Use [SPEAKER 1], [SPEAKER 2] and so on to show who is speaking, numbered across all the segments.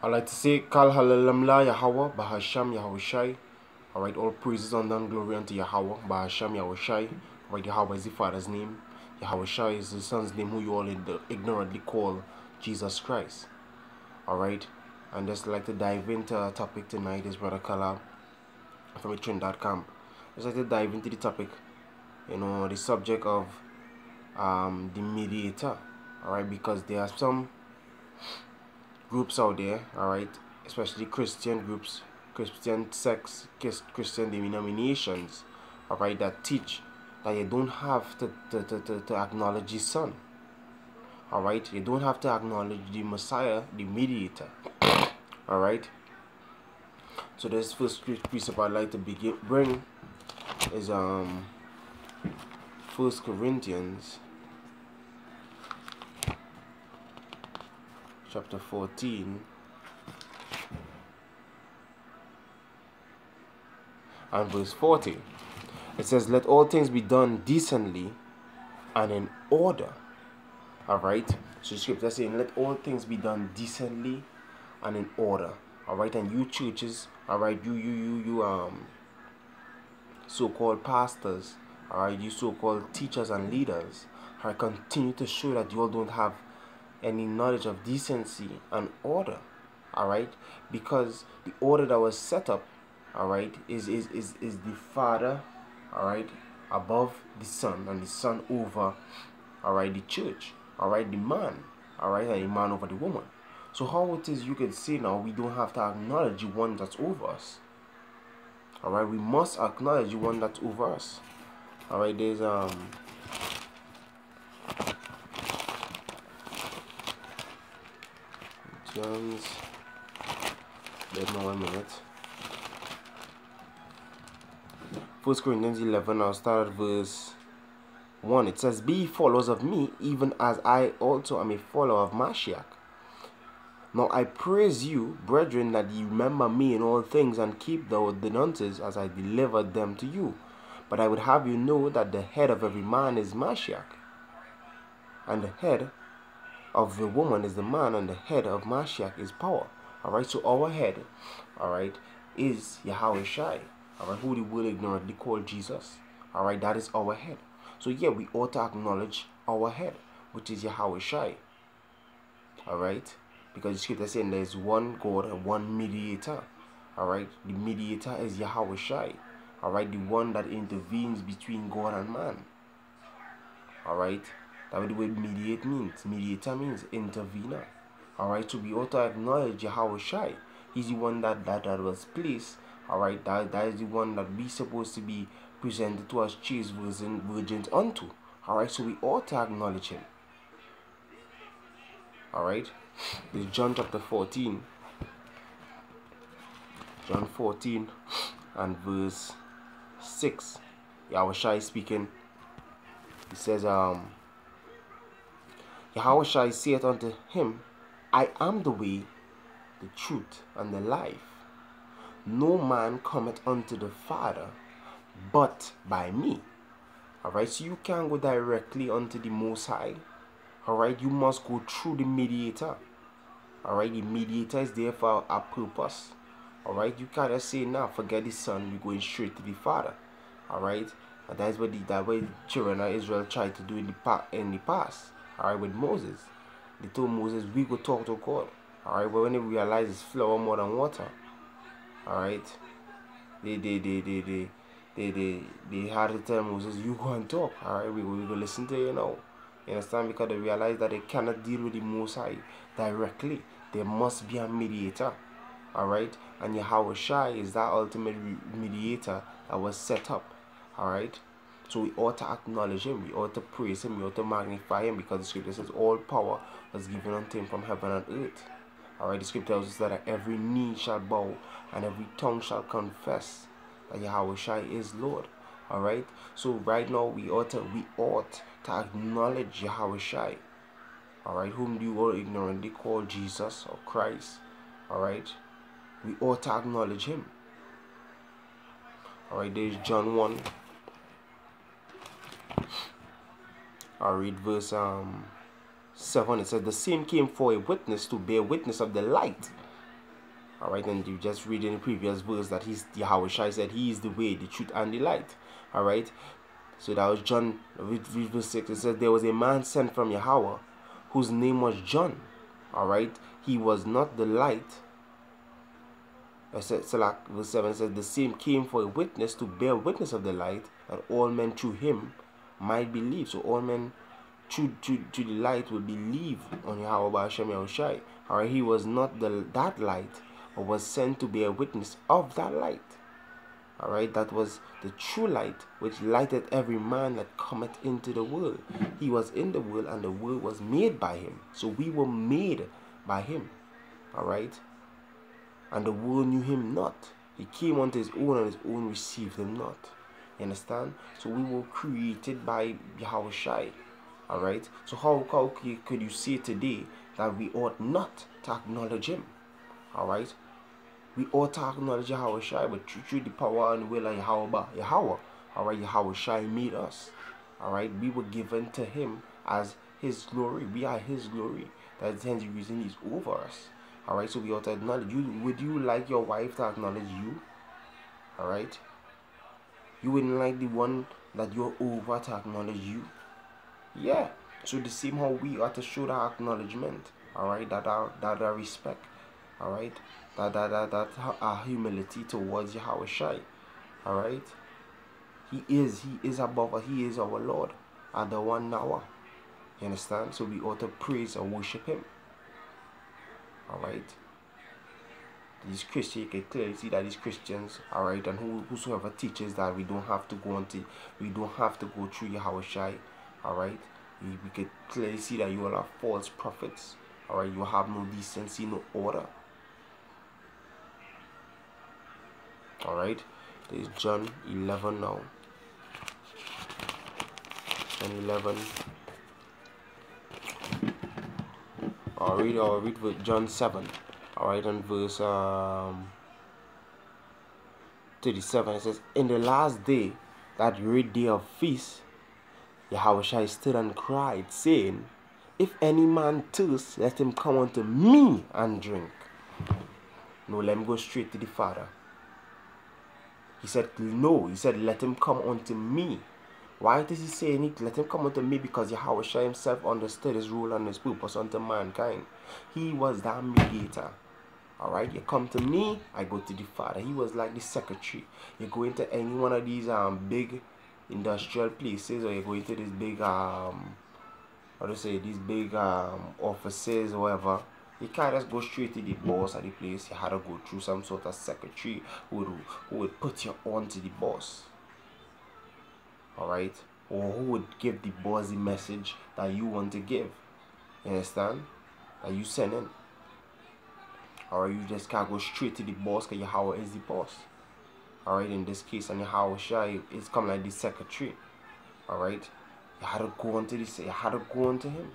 [SPEAKER 1] I like to say, Kal Halalamla Yahweh, Bahasham Yahushai. Alright, all praises and glory unto Yahweh, Bahasham Yahushai. Alright, Yahweh is the Father's name. Yahushai is the Son's name, who you all ignorantly call Jesus Christ. Alright, and just like to dive into our topic tonight is Brother Kala from Trin.com. Just like to dive into the topic, the subject of the mediator. Alright, because there are some groups out there, alright, especially Christian groups, Christian sects, Christian denominations, alright, that teach that you don't have to acknowledge the Son. Alright, you don't have to acknowledge the Messiah, the mediator. Alright. So this first precept I'd like to bring is 1 Corinthians chapter 14 and verse 40. It says, let all things be done decently and in order. Alright, so scripture is saying, let all things be done decently and in order. Alright, and you churches, alright, you so-called pastors, alright, you so-called teachers and leaders, alright, continue to show that you all don't have any knowledge of decency and order. Alright, because the order that was set up, alright, is the Father, alright, above the Son, and the Son over, alright, the church, alright, the man, alright, and the man over the woman. So how it is you can say now we don't have to acknowledge the one that's over us. Alright, we must acknowledge the one that's over us. Alright, there's John's, wait now 1 minute. 1 Corinthians 11, I'll start at verse 1. It says, be followers of me, even as I also am a follower of Mashiach. Now I praise you, brethren, that ye remember me in all things, and keep the ordinances as I delivered them to you. But I would have you know that the head of every man is Mashiach, and the head of the woman is the man, and the head of Mashiach is power. Alright, so our head, alright, is Yahushai. Alright, who the world ignorantly call Jesus. Alright, that is our head. So yeah, we ought to acknowledge our head, which is Yahushai. Alright, because the scripture is saying there is one God and one mediator. Alright, the mediator is Yahushai. Alright, the one that intervenes between God and man. Alright, that's what the word mediate means. Mediator means intervener. Alright, so we ought to acknowledge Yahushai. He's the one that was placed. Alright, that is the one that we supposed to be presented to as chaste virgins unto. Alright, so we ought to acknowledge him. Alright, this is John chapter 14. John 14 and verse 6. Yahushai speaking. He says, Yahushai saith unto him, I am the way, the truth, and the life. No man cometh unto the Father but by me. Alright, so you can't go directly unto the Most High. Alright, you must go through the mediator. Alright, the mediator is there for a purpose. Alright, you can't just say, nah, forget the Son, we're going straight to the Father. Alright, and that is what the children of Israel tried to do in the past. Alright, with Moses. They told Moses, we go talk to God. Alright, but when they realized it's flour more than water, alright, they had to tell Moses, you go and talk. Alright, we go listen to you now. You understand? Because they realized that they cannot deal with the Most High directly. There must be a mediator. Alright, and Yahushai is that ultimate mediator that was set up. Alright, so we ought to acknowledge him, we ought to praise him, we ought to magnify him, because the scripture says all power was given unto him from heaven and earth. Alright, the scripture tells us that every knee shall bow and every tongue shall confess that Yahushai is Lord. Alright, so right now we ought to acknowledge Yahushai. Alright, whom you all ignorantly call Jesus or Christ. Alright, we ought to acknowledge him. Alright, there's John 1. I'll read verse 7. It says, the same came for a witness, to bear witness of the light, Alright, and you just read in the previous verse that Yahweh Shai said he is the way, the truth, and the light. Alright, so that was John, read verse 6. It says, there was a man sent from Yahweh whose name was John. Alright, he was not the light. So like verse 7 says, the same came for a witness, to bear witness of the light, that all men through him might believe. So all men through the light will believe on Yahweh by Hashem Yahushai. Alright, he was not that light, but was sent to bear witness of that light. Alright, that was the true light, which lighteth every man that cometh into the world. He was in the world, and the world was made by him. So we were made by him. Alright, and the world knew him not. He came unto his own, and his own received him not. You understand? So we were created by Yahweh Shai. Alright, so how could you say today that we ought not to acknowledge him? Alright, we ought to acknowledge Yahweh Shai, but through the power and will of Yahweh. Alright, Yahweh Shai made us. Alright, we were given to him as his glory. We are his glory. That's the reason he's over us. Alright, so we ought to acknowledge you. Would you like your wife to acknowledge you? Alright, you wouldn't like the one that you're over to acknowledge you? Yeah. So the same how we ought to show that acknowledgement. Alright, that our respect. Alright, that our humility towards Yahweh Shai. Alright, he is above us. He is our Lord, and the one now. You understand? So we ought to praise and worship him. Alright, these Christians, you can clearly see that these Christians, alright, and whosoever teaches that we don't have to go through Yahweh Shai. Alright, we can clearly see that you all are false prophets. Alright, you have no decency, no order. Alright, there's John 11 now. John 11. I'll read with John 7. Alright, and verse 37. It says, in the last day, that great day of feast, Yahweh Shai stood and cried, saying, if any man thirst, let him come unto me and drink. No, let him go straight to the Father. He said, no. He said, let him come unto me. Why does he say let him come unto me? Because Yahweh Shai himself understood his role and his purpose unto mankind. He was that mediator. Alright, you come to me, I go to the Father. He was like the secretary. You go into any one of these big industrial places, or you go into this big these big offices or whatever. You can't just go straight to the boss at the place. You had to go through some sort of secretary who would put you on to the boss. Alright? Or who would give the boss the message that you want to give. You understand? That you send in. Or you just can't go straight to the boss because Yahweh is the boss. Alright, in this case, and Yahweh Shai is come like the secretary. Alright? You had to go on to this, you had to go on to him.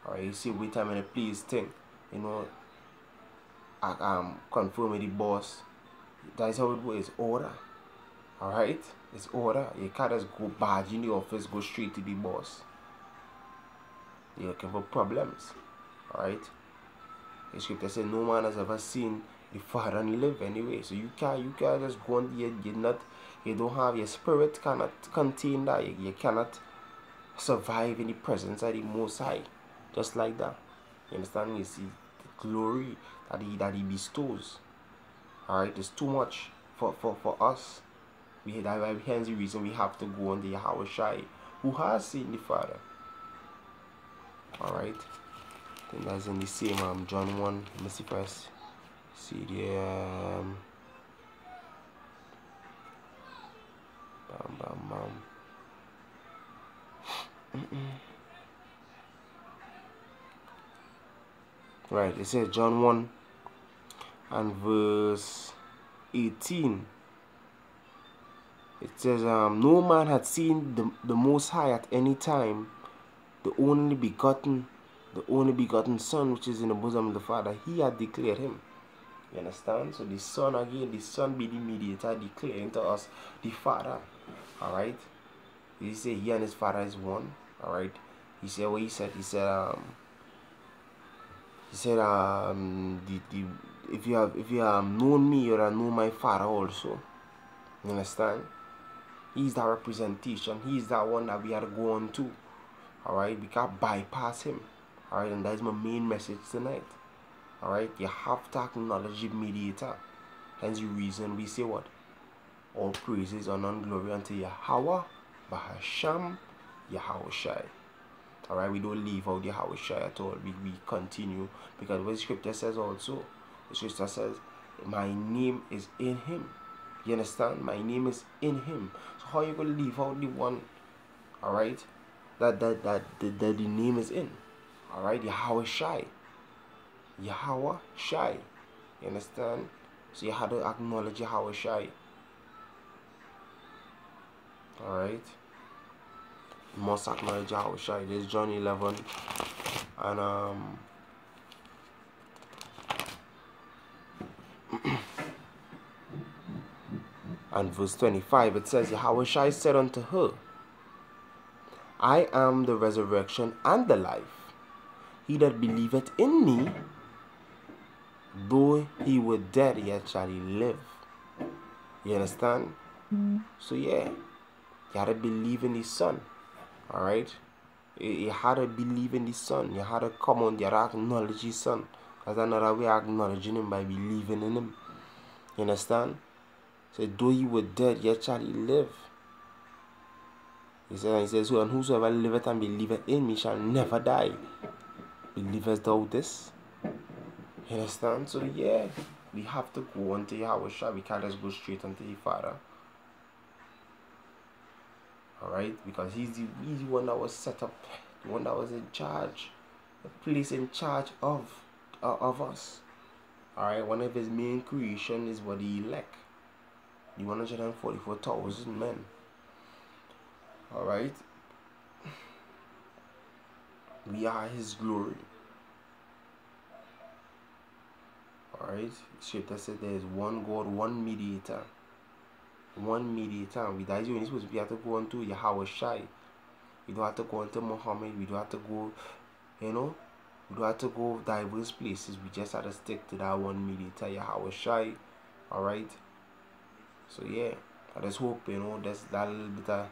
[SPEAKER 1] Alright, you see, wait time and a please thing. You know, confirm with the boss. That's how it works. It's order. Alright? It's order. You can't just go badge in the office, go straight to the boss. You're looking for problems. Alright? The scripture says no man has ever seen the Father and live anyway. So you can't just go on there. You don't have, your spirit cannot contain that. You cannot survive in the presence of the Most High. Just like that. You understand? You see the glory that he bestows. Alright, it's too much for us. Hence the reason we have to go on the Yahweh Shai, who has seen the Father. Alright. Then that's in the same John 1. Let me see first. See the Right, it says John 1 and verse 18. It says, no man had seen the Most High at any time. The only begotten Son, which is in the bosom of the Father, he had declared him. You understand? So the Son again, the Son be the mediator, declaring to us the Father. Alright? He said he and his Father is one. Alright? He said what he said. He He said, if you have known me, you would have known my Father also. You understand? He's that representation. He's that one that we have to go on to. Alright, we can't bypass him. Alright, and that is my main message tonight. Alright, you have to acknowledge the mediator. Hence the reason we say what? All praises, honor, and glory unto Yahweh, Bahasham, Yahushai. Alright, we don't leave out Yahushai at all. We continue, because what the scripture says also, the scripture says, my name is in him. You understand? My name is in him. So how you going to leave out the one, alright, that the name is in? Alright, Yahushai. Yahushai. You understand? So you have to acknowledge Yahushai. Alright, you must acknowledge Yahushai. This is John 11 and verse 25. It says, Yahushai said unto her, I am the resurrection and the life. He that believeth in me, though he were dead, yet shall he live. You understand? So yeah, you had to believe in the Son. Alright? You had to believe in the Son. You had to come on, you had to acknowledge the Son. That's another way of acknowledging him, by believing in him. You understand? So though he were dead, yet shall he live. He says, and whosoever liveth and believeth in me shall never die. Believest thou this? You understand? So yeah, we have to go unto Yahweh. We can't just go straight unto the Father. Alright? Because he's the one that was set up, the one that was in charge, the place in charge of us. Alright? One of his main creation is what the elect, the 144,000 men. Alright? We are his glory. Alright? Scripture said there is one God, one mediator. One mediator. That is only supposed to be have to go on to Yahweh Shai. We don't have to go on to Muhammad. We don't have to go, we don't have to go diverse places. We just have to stick to that one mediator, Yahweh Shai. Alright? So yeah, I just hope, that little bit of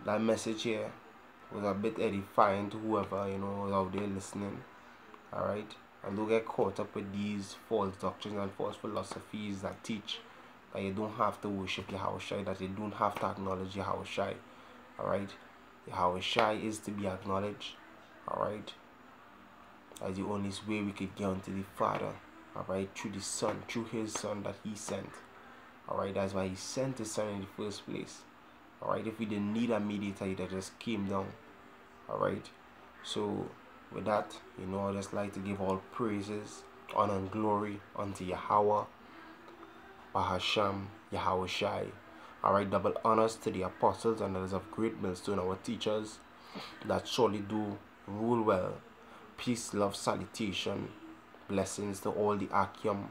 [SPEAKER 1] that message here was a bit edifying to whoever, is out there listening. Alright? And don't get caught up with these false doctrines and false philosophies that teach that you don't have to worship Yahushai, that you don't have to acknowledge Yahushai. Alright? Yahushai is to be acknowledged. Alright? That's the only way we could get unto the Father. Alright? Through the Son, through his Son that he sent. Alright? That's why he sent his Son in the first place. Alright? If we didn't need a mediator, he just came down. Alright? So with that, I just like to give all praises, honor and glory unto Yahweh, Bahasham, Yahushai. Alright, double honors to the apostles and others of great millstone, our teachers that surely do rule well. Peace, love, salutation, blessings to all the Akim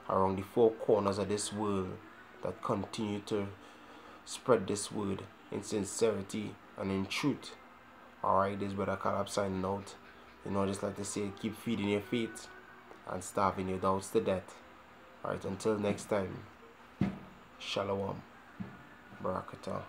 [SPEAKER 1] around the four corners of this world that continue to spread this word in sincerity and in truth. Alright, this is Brother Caleb signing out. Just like to say, keep feeding your faith and starving your doubts to death. Alright, until next time, Shalom, Barakatah.